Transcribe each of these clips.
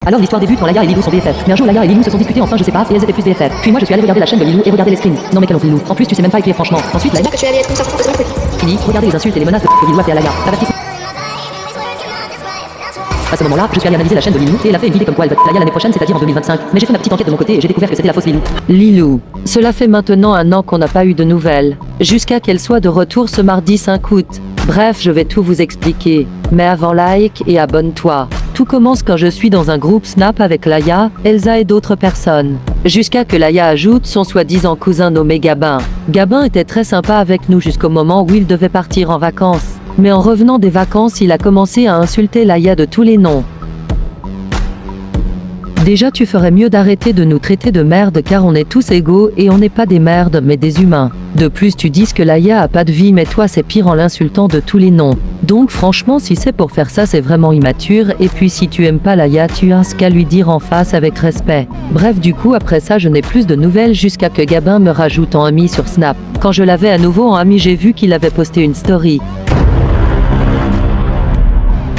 Alors l'histoire débute quand Laïa et Lilou sont BFF. Mais un jour Laïa et Lilou se sont disputés enfin je sais pas et elles étaient plus BFF. Puis moi je suis allé regarder la chaîne de Lilou et regarder les screens. Non mais quel honte Lilou. En plus tu sais même pas écrire franchement. Ensuite Laïa. Que je suis allée être concentrée. Fini, regardez les insultes et les menaces que Lilou a fait à Laïa. À ce moment-là, je suis allé analyser la chaîne de Lilou et elle a fait une vidéo comme quoi elle va Laïa l'année prochaine, c'est-à-dire en 2025. Mais j'ai fait ma petite enquête de mon côté et j'ai découvert que c'était la fausse Lilou. Lilou. Cela fait maintenant 1 an qu'on n'a pas eu de nouvelles. Jusqu'à qu'elle soit de retour ce mardi 5 août. Bref, je vais tout vous expliquer. Mais avant, like et abonne-toi. Tout commence quand je suis dans un groupe Snap avec Laïa, Elsa et d'autres personnes. Jusqu'à que Laïa ajoute son soi-disant cousin nommé Gabin. Gabin était très sympa avec nous jusqu'au moment où il devait partir en vacances. Mais en revenant des vacances, il a commencé à insulter Laïa de tous les noms. Déjà tu ferais mieux d'arrêter de nous traiter de merde car on est tous égaux et on n'est pas des merdes mais des humains. De plus tu dis que Laïa a pas de vie mais toi c'est pire en l'insultant de tous les noms. Donc franchement si c'est pour faire ça c'est vraiment immature et puis si tu aimes pas Laïa tu as qu'à lui dire en face avec respect. Bref du coup après ça je n'ai plus de nouvelles jusqu'à que Gabin me rajoute en ami sur Snap. Quand je l'avais à nouveau en ami j'ai vu qu'il avait posté une story.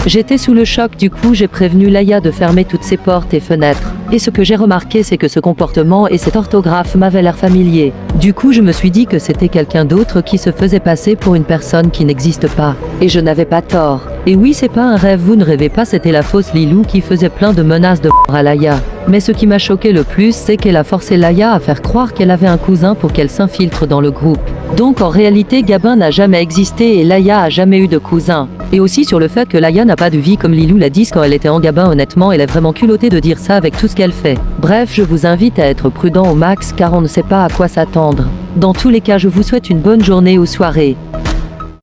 J'étais sous le choc du coup j'ai prévenu Laïa de fermer toutes ses portes et fenêtres. Et ce que j'ai remarqué c'est que ce comportement et cette orthographe m'avaient l'air familier. Du coup je me suis dit que c'était quelqu'un d'autre qui se faisait passer pour une personne qui n'existe pas. Et je n'avais pas tort. Et oui c'est pas un rêve, vous ne rêvez pas, c'était la fausse Lilou qui faisait plein de menaces de mort à Laïa. Mais ce qui m'a choqué le plus c'est qu'elle a forcé Laïa à faire croire qu'elle avait un cousin pour qu'elle s'infiltre dans le groupe. Donc en réalité Gabin n'a jamais existé et Laïa a jamais eu de cousin. Et aussi sur le fait que Laïa n'a pas de vie comme Lilou l'a dit quand elle était en Gabin, honnêtement elle est vraiment culottée de dire ça avec tout ce qu'elle fait. Bref je vous invite à être prudent au max car on ne sait pas à quoi s'attendre. Dans tous les cas je vous souhaite une bonne journée ou soirée.